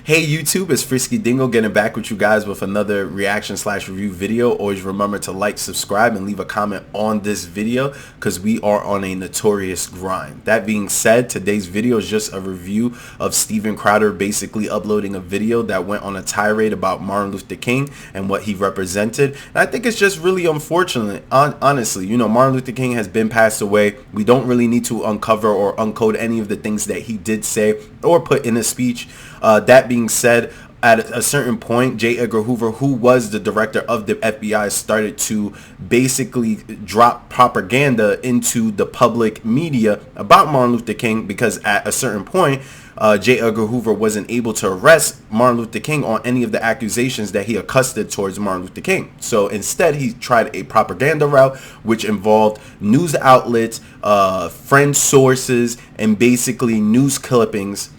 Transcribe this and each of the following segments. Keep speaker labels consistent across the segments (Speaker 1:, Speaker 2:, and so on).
Speaker 1: Hey YouTube, it's Frisky Dingo getting back with you guys with another reaction slash review video. Always remember to like, subscribe, and leave a comment on this video because we are on a notorious grind. That being said, today's video is just a review of Steven Crowder basically uploading a video that went on a tirade about Martin Luther King and what he represented. And I think it's just really unfortunate, honestly. You know, Martin Luther King has been passed away. We don't really need to uncover or uncode any of the things that he did say or put in a speech. That being said, at a certain point, J. Edgar Hoover, who was the director of the FBI, started to basically drop propaganda into the public media about Martin Luther King because at a certain point, J. Edgar Hoover wasn't able to arrest Martin Luther King on any of the accusations that he accosted towards Martin Luther King. So instead, he tried a propaganda route, which involved news outlets, friend sources, and basically news clippings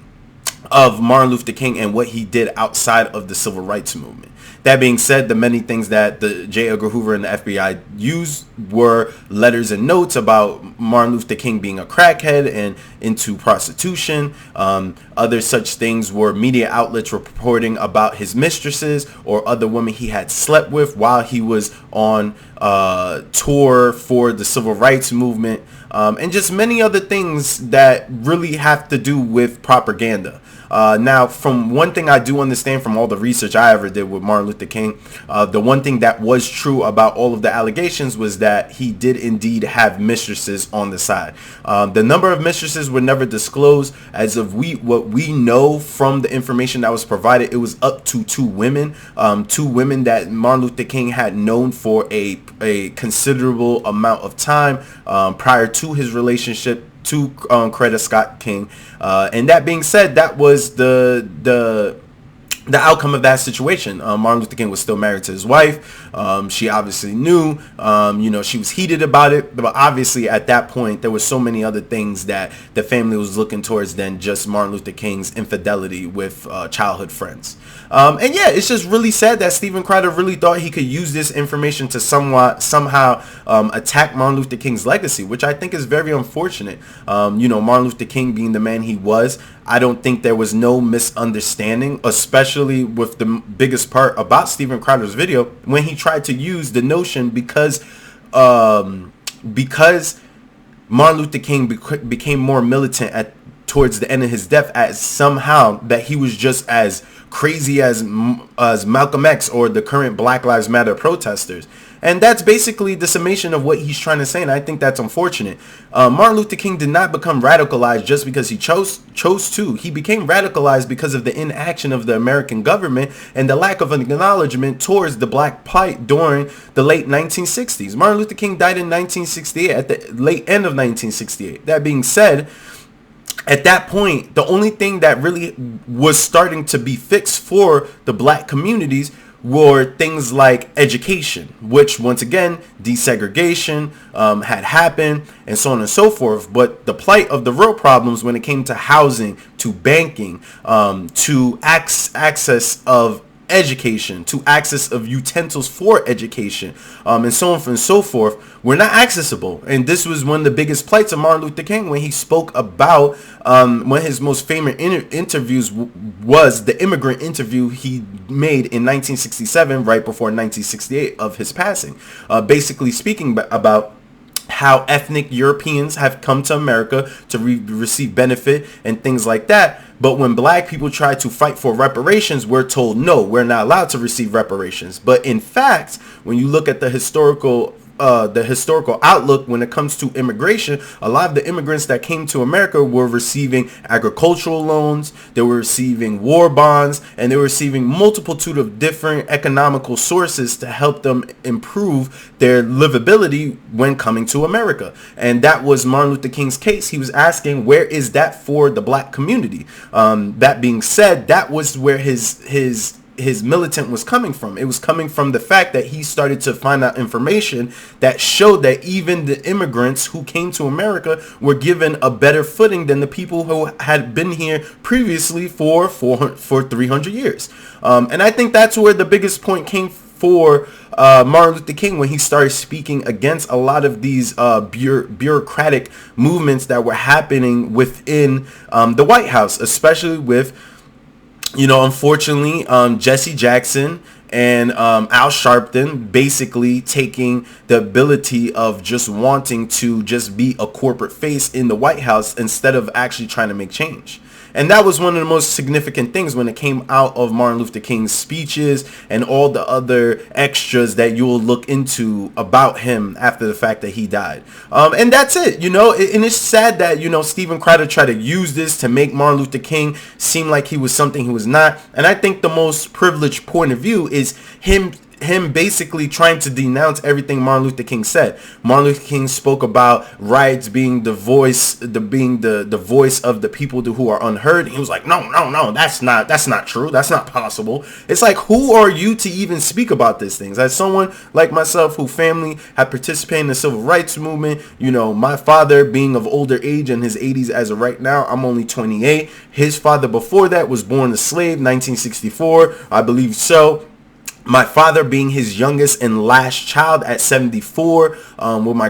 Speaker 1: of Martin Luther King and what he did outside of the civil rights movement. That being said, the many things that the J. Edgar Hoover and the FBI used were letters and notes about Martin Luther King being a crackhead and into prostitution. Other such things were media outlets reporting about his mistresses or other women he had slept with while he was on tour for the civil rights movement, and just many other things that really have to do with propaganda. Now, from one thing I do understand from all the research I ever did with Martin Luther King, the one thing that was true about all of the allegations was that he did indeed have mistresses on the side. The number of mistresses were never disclosed. As of what we know from the information that was provided, it was up to two women that Martin Luther King had known for a considerable amount of time prior to his relationship to Coretta Scott King. And that being said, that was the outcome of that situation. Martin Luther King was still married to his wife. She obviously knew, you know, she was heated about it, but obviously at that point there were so many other things that the family was looking towards than just Martin Luther King's infidelity with childhood friends. And yeah, it's just really sad that Steven Crowder really thought he could use this information to somehow attack Martin Luther King's legacy, which I think is very unfortunate. You know, Martin Luther King being the man he was, I don't think there was no misunderstanding, especially with the biggest part about Steven Crowder's video when he tried to use the notion because Martin Luther King became more militant towards the end of his death, as somehow that he was just as crazy as Malcolm X or the current Black Lives Matter protesters. And that's basically the summation of what he's trying to say, and I think that's unfortunate. Martin Luther King did not become radicalized just because he chose to. He became radicalized because of the inaction of the American government and the lack of an acknowledgement towards the black plight during the late 1960s. Martin Luther King died in 1968, at the late end of 1968. That being said, at that point, the only thing that really was starting to be fixed for the black communities were things like education, which once again, desegregation had happened and so on and so forth. But the plight of the real problems when it came to housing, to banking, to access of education, to access of utensils for education, and so on and so forth, were not accessible. And this was one of the biggest plights of Martin Luther King when he spoke about one of his most famous interviews was the immigrant interview he made in 1967, right before 1968 of his passing, basically speaking about how ethnic Europeans have come to America to receive benefit and things like that. But when black people try to fight for reparations, we're told, no, we're not allowed to receive reparations. But in fact, when you look at the historical outlook when it comes to immigration, a lot of the immigrants that came to America were receiving agricultural loans, they were receiving war bonds, and they were receiving multitude of different economical sources to help them improve their livability when coming to America. And that was Martin Luther King's case. He was asking, where is that for the black community? That being said, that was where his militant was coming from. It was coming from the fact that he started to find out information that showed that even the immigrants who came to America were given a better footing than the people who had been here previously for 300 years. And I think that's where the biggest point came for Martin Luther King when he started speaking against a lot of these bureaucratic movements that were happening within the White House, especially with Unfortunately, Jesse Jackson and Al Sharpton basically taking the ability of just wanting to just be a corporate face in the White House instead of actually trying to make change. And that was one of the most significant things when it came out of Martin Luther King's speeches and all the other extras that you'll look into about him after the fact that he died. And that's it, and it's sad that, Steven Crowder tried to use this to make Martin Luther King seem like he was something he was not. And I think the most privileged point of view is him basically trying to denounce everything Martin Luther King said. Martin Luther King spoke about rights being the voice, the voice of the people who are unheard. He was like, no, that's not true. That's not possible. It's like, who are you to even speak about these things? As someone like myself who family had participated in the civil rights movement, my father being of older age in his 80s as of right now, I'm only 28. His father before that was born a slave, 1964, I believe so. My father being his youngest and last child at 74, with my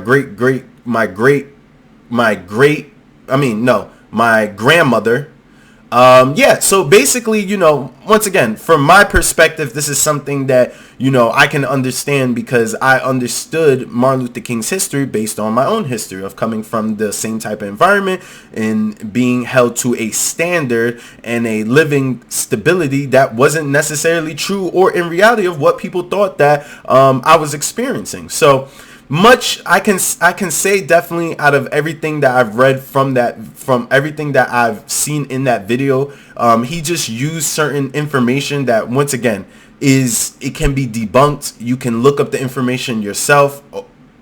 Speaker 1: grandmother. So basically, once again, from my perspective, this is something that, I can understand because I understood Martin Luther King's history based on my own history of coming from the same type of environment and being held to a standard and a living stability that wasn't necessarily true or in reality of what people thought that I was experiencing. So much I can say definitely out of everything that I've read from everything that I've seen in that video, he just used certain information that once again it can be debunked. You can look up the information yourself.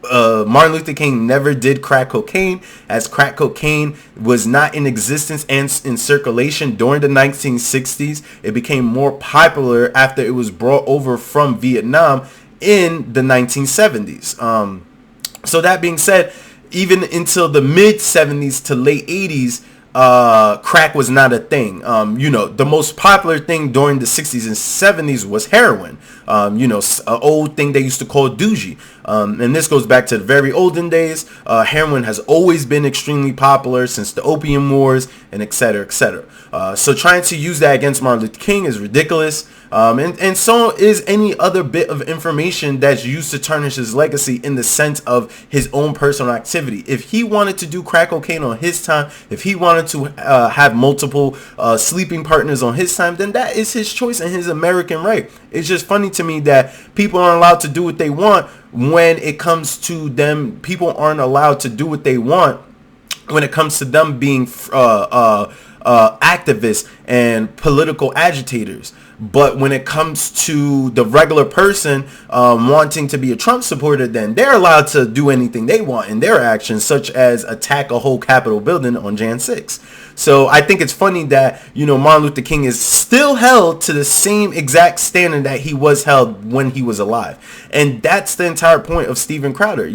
Speaker 1: Martin Luther King never did crack cocaine, as crack cocaine was not in existence and in circulation during the 1960s. It became more popular after it was brought over from Vietnam in the 1970s. So that being said, even until the mid 70s to late 80s, crack was not a thing. The most popular thing during the 60s and 70s was heroin. An old thing they used to call doogie. And this goes back to the very olden days. Heroin has always been extremely popular since the Opium Wars and et cetera, et cetera. So trying to use that against Martin Luther King is ridiculous. And so is any other bit of information that's used to tarnish his legacy in the sense of his own personal activity. If he wanted to do crack cocaine on his time, if he wanted to have multiple sleeping partners on his time, then that is his choice and his American right. It's just funny to me that people aren't allowed to do what they want when it comes to them. People aren't allowed to do what they want when it comes to them being activists and political agitators. But when it comes to the regular person wanting to be a Trump supporter, then they're allowed to do anything they want in their actions, such as attack a whole Capitol building on Jan 6. So I think it's funny that, Martin Luther King is still held to the same exact standard that he was held when he was alive. And that's the entire point of Steven Crowder.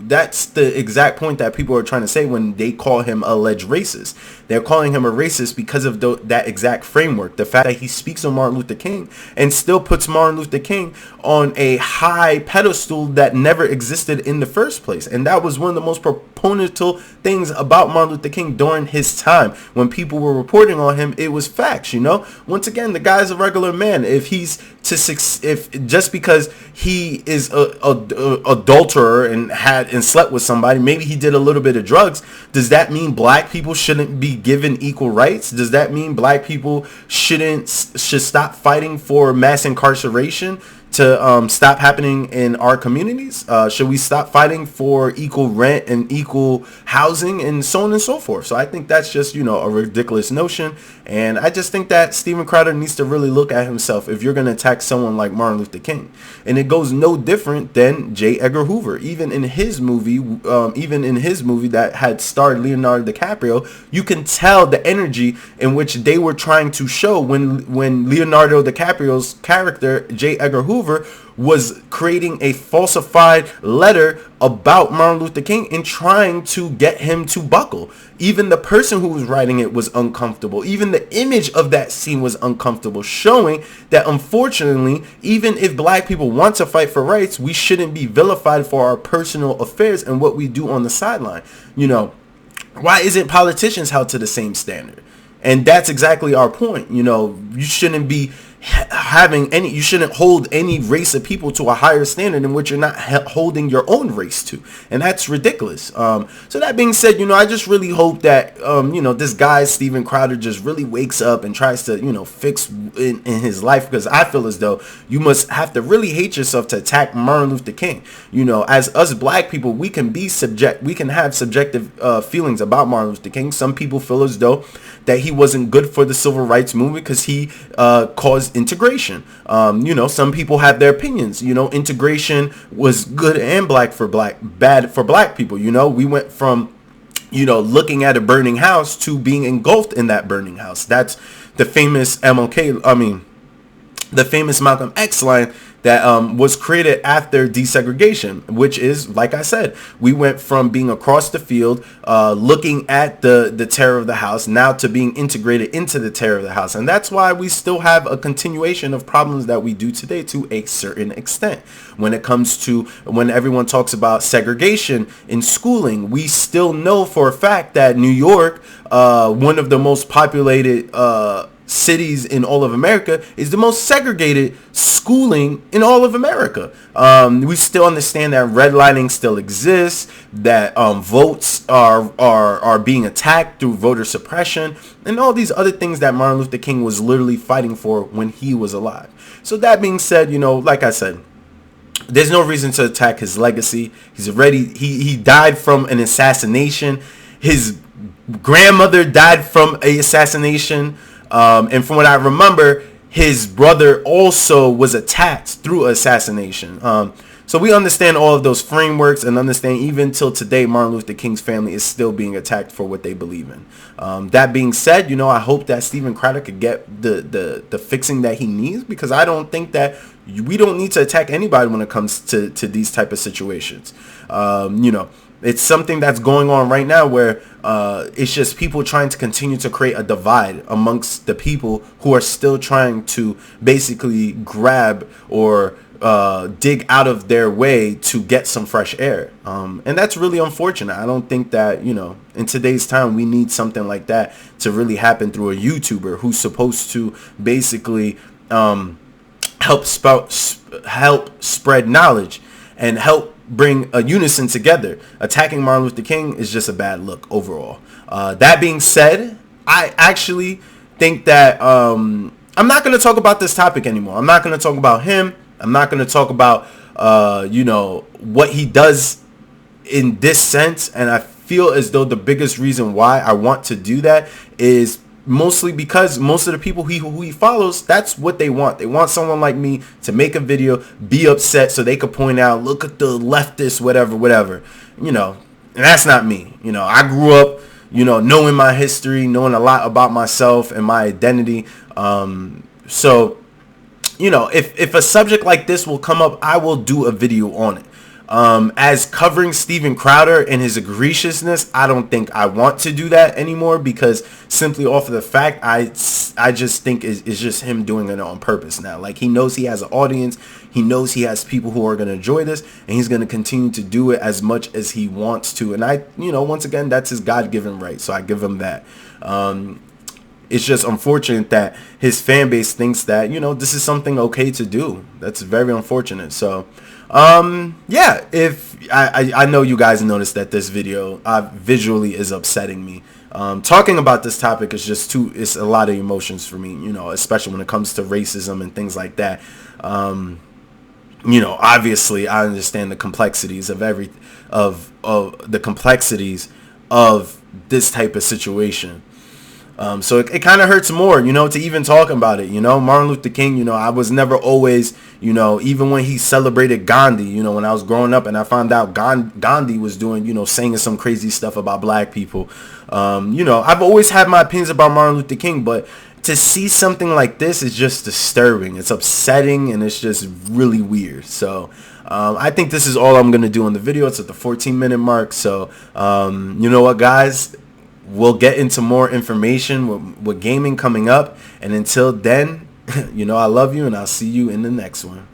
Speaker 1: That's the exact point that people are trying to say when they call him alleged racist. They're calling him a racist because of that exact framework. The fact that he speaks on Martin Luther King and still puts Martin Luther King on a high pedestal that never existed in the first place. And that was one of the most proponental things about Martin Luther King during his time. When people were reporting on him, it was facts, Once again, the guy's a regular man. If just because he is a adulterer and slept with somebody, maybe he did a little bit of drugs, does that mean black people shouldn't be given equal rights? Does that mean black people should stop fighting for mass incarceration to stop happening in our communities? Should we stop fighting for equal rent and equal housing and so on and so forth? So I think that's just, a ridiculous notion. And I just think that Steven Crowder needs to really look at himself if you're going to attack someone like Martin Luther King. And it goes no different than J. Edgar Hoover. Even in his movie that had starred Leonardo DiCaprio, you can tell the energy in which they were trying to show when Leonardo DiCaprio's character, J. Edgar Hoover, was creating a falsified letter about Martin Luther King and trying to get him to buckle. Even the person who was writing it was uncomfortable. Even the image of that scene was uncomfortable, showing that unfortunately, even if black people want to fight for rights, we shouldn't be vilified for our personal affairs and what we do on the sideline. Why isn't politicians held to the same standard? And that's exactly our point. You know, you shouldn't be you shouldn't hold any race of people to a higher standard in which you're not holding your own race to, and that's ridiculous. So that being said, you know, I just really hope that you know, this guy Steven Crowder just really wakes up and tries to, you know, fix in his life, because I feel as though you must have to really hate yourself to attack Martin Luther King. You know, as us black people, we can have subjective feelings about Martin Luther King. Some people feel as though that he wasn't good for the civil rights movement because he caused integration. You know, some people have their opinions. You know, integration was good and bad for black people. You know, we went from, you know, looking at a burning house to being engulfed in that burning house. That's the famous the famous Malcolm X line that was created after desegregation, which is, like I said, we went from being across the field, looking at the terror of the house, now to being integrated into the terror of the house. And that's why we still have a continuation of problems that we do today to a certain extent. When it comes to, when everyone talks about segregation in schooling, we still know for a fact that New York, one of the most populated cities in all of America, is the most segregated schooling in all of America. We still understand that redlining still exists, that votes are being attacked through voter suppression, and all these other things that Martin Luther King was literally fighting for when he was alive. So that being said, you know, like I said, there's no reason to attack his legacy. He died from an assassination. His grandmother died from an assassination. And from what I remember, his brother also was attacked through assassination. So we understand all of those frameworks, and understand even till today, Martin Luther King's family is still being attacked for what they believe in. That being said, you know, I hope that Steven Crowder could get the fixing that he needs, because I don't think that we don't need to attack anybody when it comes to these type of situations. You know, it's something that's going on right now where it's just people trying to continue to create a divide amongst the people who are still trying to basically grab or dig out of their way to get some fresh air. And that's really unfortunate. I don't think that, you know, in today's time, we need something like that to really happen through a YouTuber who's supposed to basically help spread knowledge and help bring a unison together. Attacking Martin Luther King is just a bad look overall. That being said, I actually think that I'm not going to talk about this topic anymore. I'm not going to talk about him. I'm not going to talk about you know, what he does in this sense. And I feel as though the biggest reason why I want to do that is mostly because most of the people who he follows, that's what they want. They want someone like me to make a video, be upset, so they could point out, look at the leftist, whatever, you know. And that's not me. You know, I grew up, you know, knowing my history, knowing a lot about myself and my identity. So, you know, if a subject like this will come up, I will do a video on it. As covering Steven Crowder and his egregiousness, I don't think I want to do that anymore, because simply off of the fact, I just think it's just him doing it on purpose now. Like, he knows he has an audience, he knows he has people who are going to enjoy this, and he's going to continue to do it as much as he wants to. And I, you know, once again, that's his God-given right, so I give him that. It's just unfortunate that his fan base thinks that, you know, this is something okay to do. That's very unfortunate. So yeah, if I know you guys noticed that this video visually is upsetting me. Talking about this topic is just it's a lot of emotions for me, you know, especially when it comes to racism and things like that. You know, obviously I understand the complexities of the complexities of this type of situation. So it kind of hurts more, you know, to even talk about it. You know, Martin Luther King, you know, I was never always, you know, even when he celebrated Gandhi, you know, when I was growing up and I found out Gandhi was doing, you know, saying some crazy stuff about black people. You know, I've always had my opinions about Martin Luther King, but to see something like this is just disturbing. It's upsetting, and it's just really weird. So I think this is all I'm going to do in the video. It's at the 14-minute mark. So you know what, guys? We'll get into more information with gaming coming up. And until then, you know, I love you, and I'll see you in the next one.